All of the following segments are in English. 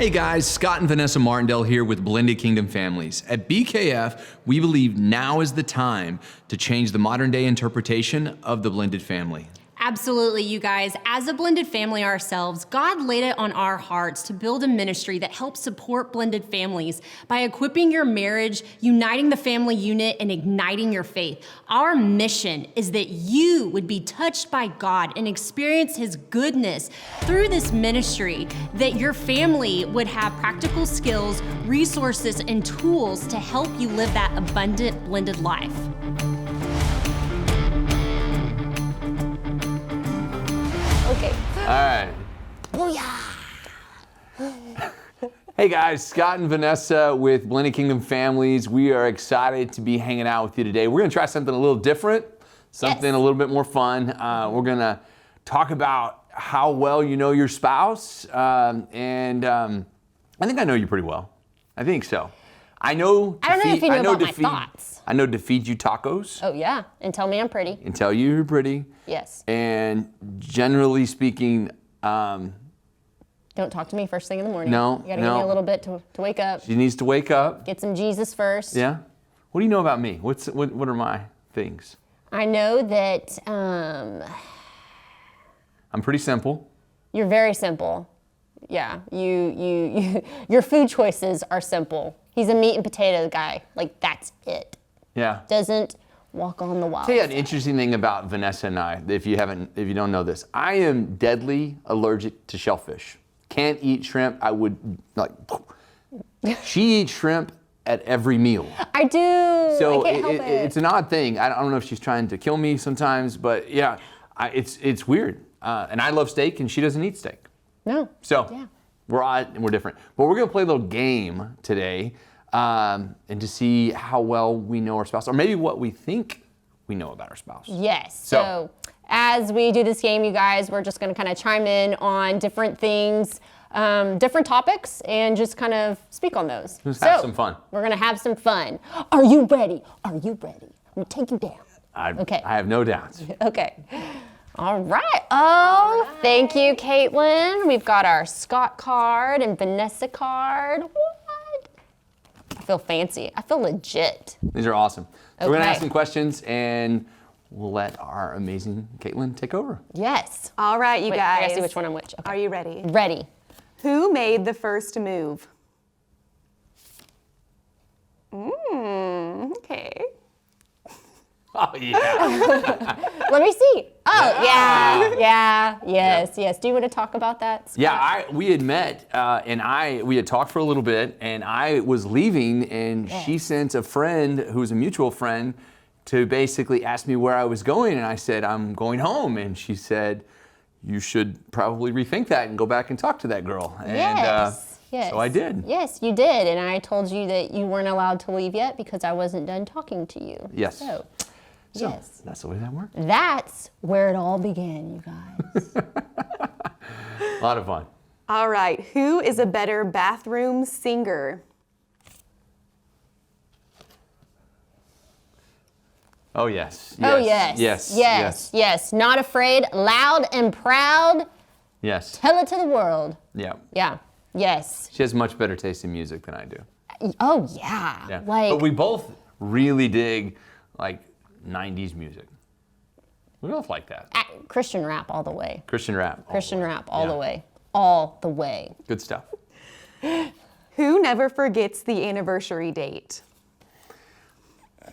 Hey guys, Scott and Vanessa Martindale here with Blended Kingdom Families. At BKF, we believe now is the time to change the modern day interpretation of the blended family. Absolutely, you guys. As a blended family ourselves, God laid it on our hearts to build a ministry that helps support blended families by equipping your marriage, uniting the family unit, and igniting your faith. Our mission is that you would be touched by God and experience His goodness through this ministry, that your family would have practical skills, resources, and tools to help you live that abundant blended life. Okay. All right. Booyah! Hey guys, Scott and Vanessa with Blended Kingdom Families. We are excited to be hanging out with you today. We're going to try something a little different, something a little bit more fun. We're going to talk about how well you know your spouse, and I think I know you pretty well. I think so. I don't know if you know about my thoughts. I know to feed you tacos. Oh yeah, and tell me I'm pretty. And tell you you're pretty. Yes. And generally speaking, Don't talk to me first thing in the morning. No, You gotta give me a little bit to wake up. she needs to wake up. Get some Jesus first. Yeah. What do you know about me? What are my things? I know that I'm pretty simple. you're very simple. Yeah, you your food choices are simple. He's a meat and potato guy. Like that's it. Yeah. Doesn't walk on the wild. Tell you an interesting thing about Vanessa and I, if you don't know this, I am deadly allergic to shellfish. Can't eat shrimp. I would She eats shrimp at every meal. I do. So I can't help it. It's an odd thing. I don't know if she's trying to kill me sometimes, but yeah, it's weird. And I love steak, and she doesn't eat steak. No. So Yeah. we're odd and we're different. But we're gonna play a little game today, and to see how well we know our spouse, or maybe what we think we know about our spouse. Yes. So- So as we do this game, you guys, we're just going to kind of chime in on different things, different topics, and just kind of speak on those. Just have some fun. We're going to have some fun. Are you ready? Are you ready? I'm going to take you down. Okay. I have no doubts. Okay. All right. Oh, thank you, Caitlin. We've got our Scott card and Vanessa card. What? I feel fancy. I feel legit. These are awesome. So we're gonna Okay. ask some questions, and we'll let our amazing Caitlin take over. Yes. All right, you Wait, guys. I gotta see which one I'm which. Okay. Are you ready? Ready. Who made the first move? Okay. Oh yeah. Let me see. Oh, yeah. Yes. Do you want to talk about that, Scott? Yeah, we had met, and we had talked for a little bit, and I was leaving, and she sent a friend who was a mutual friend to basically ask me where I was going, and I said, I'm going home, and she said, you should probably rethink that and go back and talk to that girl. And, Yes. So I did. Yes, you did. And I told you that you weren't allowed to leave yet because I wasn't done talking to you. Yes. So yes. That's the way that works. That's where it all began, you guys. A lot of fun. All right. Who is a better bathroom singer? Oh yes. Oh, yes. Yes. Not afraid, loud and proud. Yes. Tell it to the world. Yeah. Yeah. Yes. She has much better taste in music than I do. Oh, yeah. Yeah. Like, But we both really dig like 90s music. We both like that. Christian rap all the way. Christian rap. Christian rap all Yeah. the way. All the way. Good stuff. Who never forgets the anniversary date?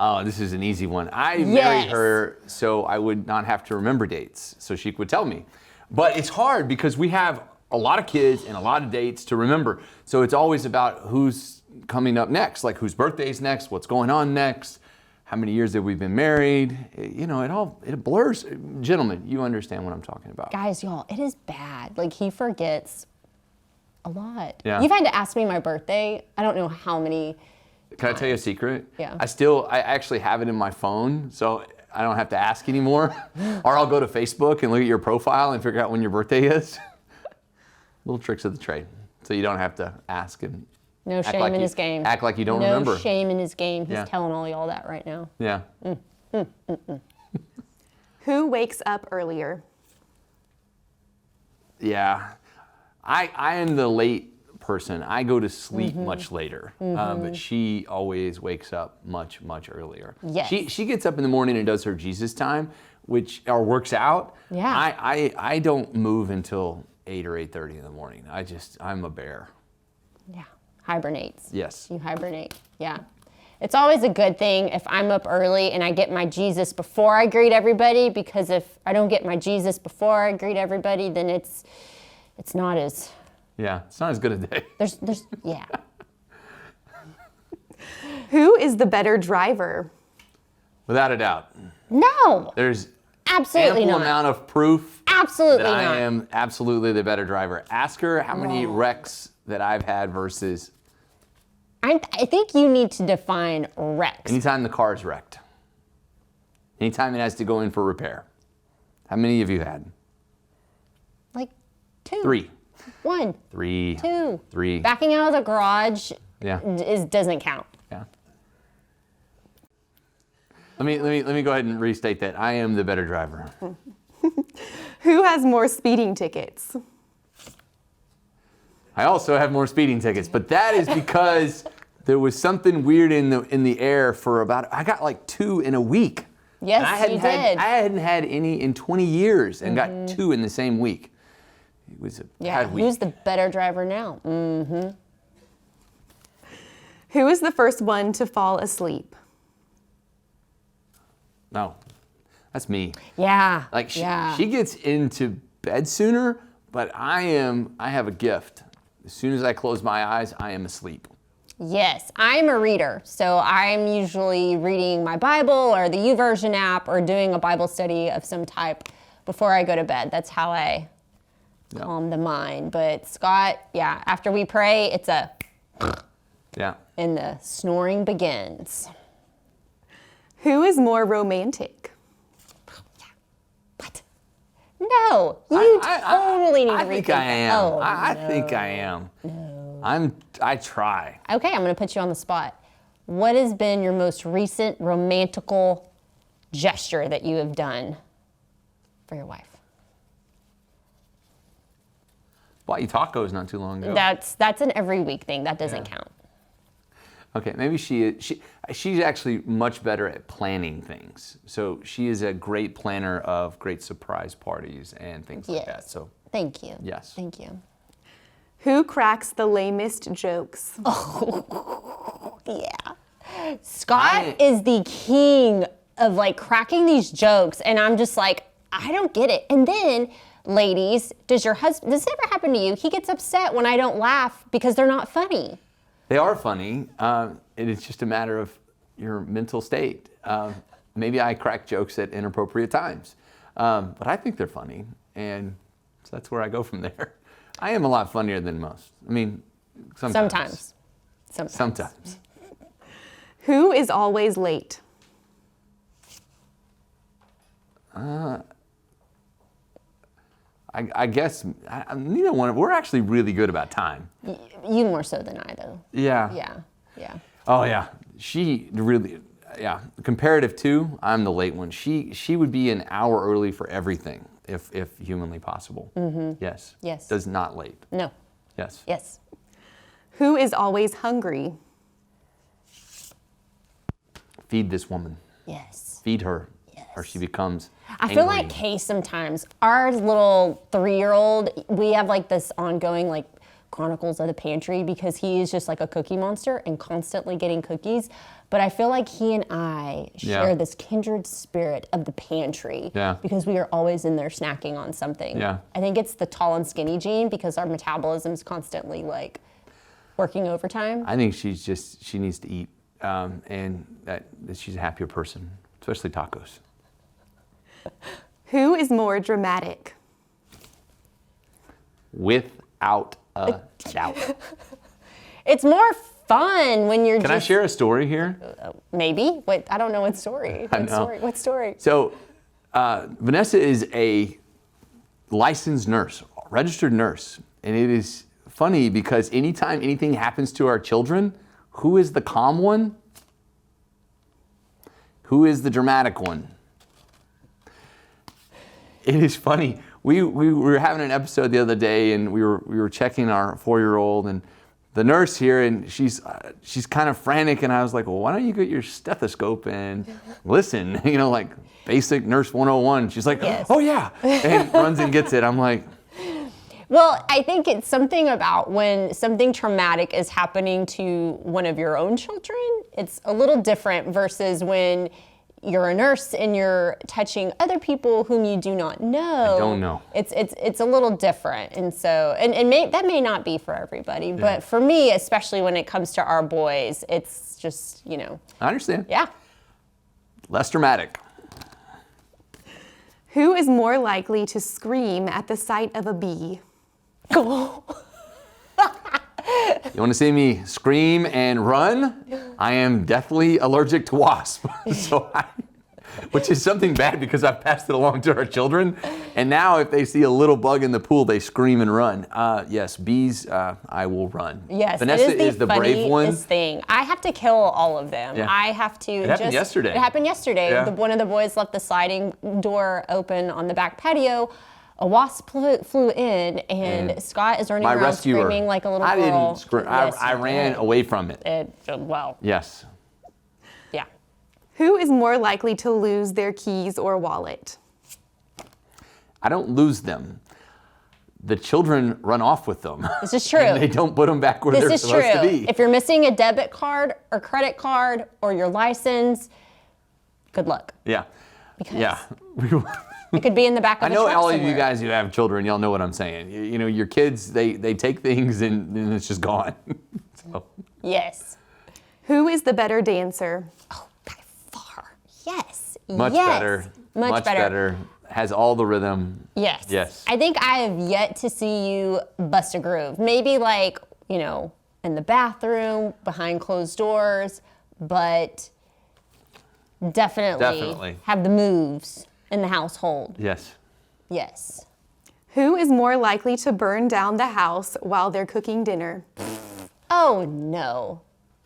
Oh, this is an easy one. I married Yes. her so I would not have to remember dates, so she would tell me. But it's hard because we have a lot of kids and a lot of dates to remember. So it's always about who's coming up next, like whose birthday's next, what's going on next, how many years have we been married. It blurs. Gentlemen, you understand what I'm talking about. Guys, y'all, it is bad. Like, he forgets a lot. Yeah. You've had to ask me my birthday. I don't know how many. Can I tell you a secret? Yeah. I actually have it in my phone, so I don't have to ask anymore. Or I'll go to Facebook and look at your profile and figure out when your birthday is. Little tricks of the trade, so you don't have to ask and No shame in his game. Act like you don't no remember. No shame in his game. He's Yeah. telling all y'all that right now. Yeah. Who wakes up earlier? Yeah. I am the late person. I go to sleep much later, but she always wakes up much, much earlier. Yes. She gets up in the morning and does her Jesus time, or works out. Yeah. I don't move until 8 or 8:30 in the morning. I'm a bear. Yeah. Hibernates. Yes. You hibernate. Yeah. It's always a good thing if I'm up early and I get my Jesus before I greet everybody, because if I don't get my Jesus before I greet everybody, then it's not as... Yeah, it's not as good a day. Yeah. Who is the better driver? Without a doubt. No. There's Absolutely ample not. amount of proof Absolutely that not. I am absolutely the better driver. Ask her how many wrecks that I've had versus I think you need to define wrecks. anytime the car's wrecked. Anytime it has to go in for repair. How many have you had? Like 2. 3. 1. 3. 2. 3. Backing out of the garage Yeah. doesn't count. Yeah. Let me go ahead and restate that. I am the better driver. Who has more speeding tickets? I also have more speeding tickets, but that is because there was something weird in the air for I got like 2 in a week. Yes, And I hadn't had any in 20 years and got 2 in the same week. It was a bad week. Who's the better driver now? Who is the first one to fall asleep? No, that's me. Yeah. Like yeah. she gets into bed sooner, but I have a gift. As soon as I close my eyes, I am asleep. Yes, I'm a reader, so I'm usually reading my Bible or the YouVersion app or doing a Bible study of some type before I go to bed. That's how I calm the mind. But Scott, after we pray, it's and the snoring begins. Who is more romantic? What? No, you totally need to rethink I think I am. Oh, I think I am. I try. Okay, I'm going to put you on the spot. What has been your most recent romantical gesture that you have done for your wife? Bought you tacos not too long ago. That's an every week thing. That doesn't count. Okay, maybe she's actually much better at planning things. So she is a great planner of great surprise parties and things like that. So Thank you. yes. Thank you. Who cracks the lamest jokes? Yeah. Scott is the king of like cracking these jokes, and I'm just like, I don't get it. And then, ladies, does it ever happen to you? He gets upset when I don't laugh because they're not funny. They are funny. It's just a matter of your mental state. Maybe I crack jokes at inappropriate times, but I think they're funny, and so that's where I go from there. I am a lot funnier than most. I mean, sometimes. Sometimes. Who is always late? I guess neither one. We're actually really good about time. You more so than I, though. Yeah. Yeah. Oh yeah. She really. Yeah. Comparative to, I'm the late one. She would be an hour early for everything if humanly possible. Mm-hmm. Yes. Yes. Does not late. No. Yes. Yes. Who is always hungry? Feed this woman. Yes. Feed her. Yes. Or she becomes I feel angry. like Kay sometimes, our little 3-year-old, we have like this ongoing like Chronicles of the Pantry because he is just like a cookie monster and constantly getting cookies. But I feel like he and I share this kindred spirit of the pantry because we are always in there snacking on something. Yeah. I think it's the tall and skinny gene because our metabolism's constantly like working overtime. I think she needs to eat and that she's a happier person, especially tacos. Who is more dramatic? Without a doubt. It's more fun when you're Can I share a story here? Maybe. Wait, I don't know what story. What story? So, Vanessa is a licensed nurse, registered nurse. And it is funny because anytime anything happens to our children, who is the calm one? Who is the dramatic one? It is funny. We were having an episode the other day, and we were checking our 4-year-old, and the nurse here, and she's kind of frantic, and I was like, well, why don't you get your stethoscope and listen, like basic nurse 101. She's like, Yes. oh yeah, and runs and gets it. I'm like, Well, I think it's something about when something traumatic is happening to one of your own children, it's a little different versus when you're a nurse and you're touching other people whom you do not know. I don't know. It's a little different. And so, that may not be for everybody, but for me, especially when it comes to our boys, it's just, I understand. yeah. Less dramatic. Who is more likely to scream at the sight of a bee? Cool. You want to see me scream and run? I am deathly allergic to wasps. Which is something bad because I've passed it along to our children. And now if they see a little bug in the pool, they scream and run. Yes, bees, I will run. Yes, Vanessa it is the brave one. funniest thing. I have to kill all of them. Yeah. I have to. It happened yesterday. It happened yesterday. Yeah. One of the boys left the sliding door open on the back patio. A wasp flew in, and Scott is running My around rescuer. screaming like a little I girl. didn't scream. Yes, I you ran did. away from it. Well, Yes. yeah. Who is more likely to lose their keys or wallet? I don't lose them. The children run off with them. This is true. And they don't put them back where they're This is supposed true. to be. If you're missing a debit card or credit card or your license, good luck. Yeah. Because Yeah. it could be in the back of I a know truck all of somewhere. you guys who have children, y'all know what I'm saying. Your kids, they take things and it's just gone. So, Yes. Who is the better dancer? Oh, by far. Yes. much Yes. better. Much better. Has all the rhythm. Yes. Yes. I think I have yet to see you bust a groove. Maybe like, in the bathroom, behind closed doors, but definitely have the moves in the household. Yes. Yes. Who is more likely to burn down the house while they're cooking dinner? Oh, no.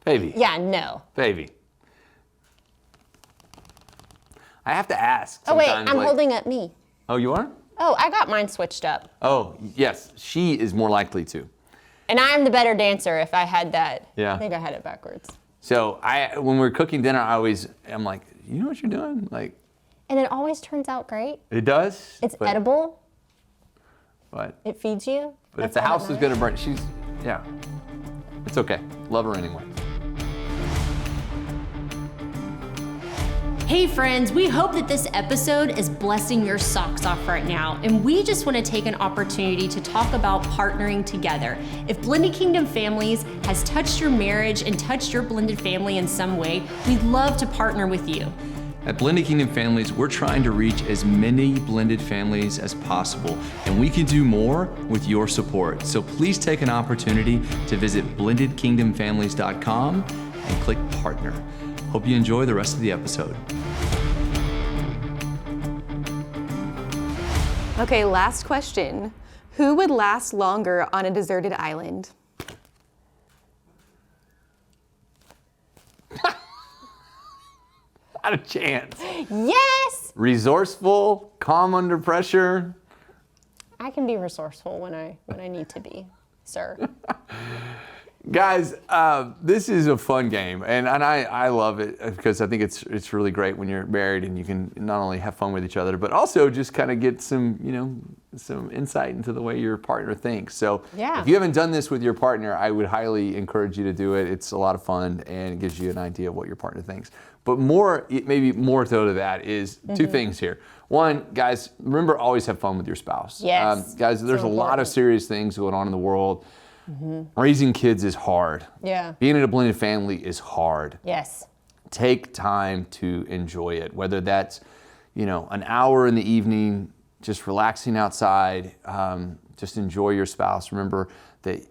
Baby. Yeah, no. Baby. I have to ask. Oh, wait, sometimes, I'm like- holding up me. Oh, you are? Oh, I got mine switched up. Oh, yes. She is more likely to. And I'm the better dancer if I had that. Yeah. I think I had it backwards. So when we're cooking dinner, I'm like, you know what you're doing? Like, And it always turns out great. it does. It's but, edible. But It feeds you. if That's the all that house is matters. gonna burn, yeah. It's okay. Love her anyway. Hey friends, we hope that this episode is blessing your socks off right now, and we just want to take an opportunity to talk about partnering together. If Blended Kingdom Families has touched your marriage and touched your blended family in some way, we'd love to partner with you. At Blended Kingdom Families, we're trying to reach as many blended families as possible, and we can do more with your support. So please take an opportunity to visit blendedkingdomfamilies.com and click partner. Hope you enjoy the rest of the episode. Okay, last question. Who would last longer on a deserted island? Not a chance. Yes! Resourceful, calm under pressure. I can be resourceful when I need to be, sir. Guys, this is a fun game, and I love it because I think it's really great when you're married and you can not only have fun with each other, but also just kind of get some insight into the way your partner thinks. So Yeah. if you haven't done this with your partner, I would highly encourage you to do it. It's a lot of fun and it gives you an idea of what your partner thinks. But maybe more so to that is two things here. One, guys, remember always have fun with your spouse. Yes. Guys, there's So a lot of important. serious things going on in the world. Raising kids is hard. Yeah. Being in a blended family is hard. Yes. Take time to enjoy it, whether that's, an hour in the evening, just relaxing outside, just enjoy your spouse. Remember that,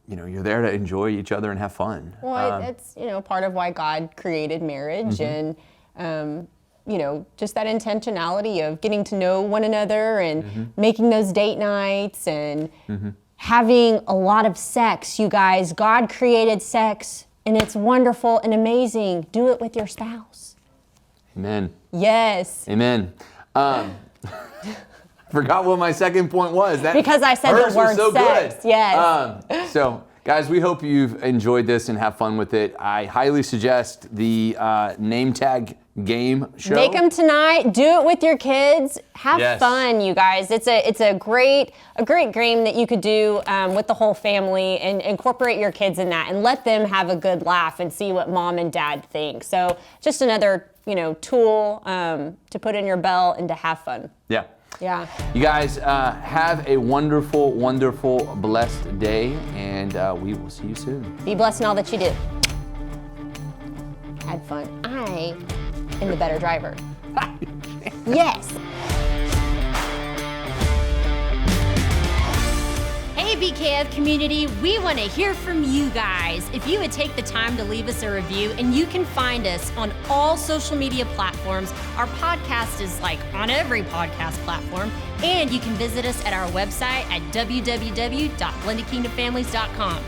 you're there to enjoy each other and have fun. Well, it's part of why God created marriage and just that intentionality of getting to know one another and making those date nights and having a lot of sex. You guys, God created sex and it's wonderful and amazing. Do it with your spouse. Amen. Yes. Amen. Forgot what my second point was. Because I said the hers was word so sex, good. yes. So Guys, we hope you've enjoyed this and have fun with it. I highly suggest the name tag game show. Make them tonight. Do it with your kids. Have Yes. fun, you guys. It's a great game that you could do with the whole family and incorporate your kids in that and let them have a good laugh and see what mom and dad think. So just another tool to put in your belt and to have fun. Yeah. Yeah. You guys have a wonderful, wonderful, blessed day, and we will see you soon. Be blessed in all that you do. Had fun. I am the better driver. Yes. Hey BKF community, we want to hear from you guys. If you would take the time to leave us a review, and you can find us on all social media platforms. Our podcast is on every podcast platform, and you can visit us at our website at www.blendedkingdomfamilies.com.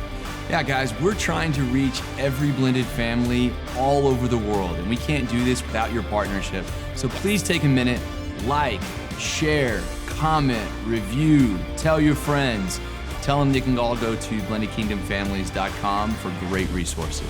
Yeah, guys, we're trying to reach every blended family all over the world, and we can't do this without your partnership. So please take a minute, like, share, comment, review, tell your friends. Tell them they can all go to blendedkingdomfamilies.com for great resources.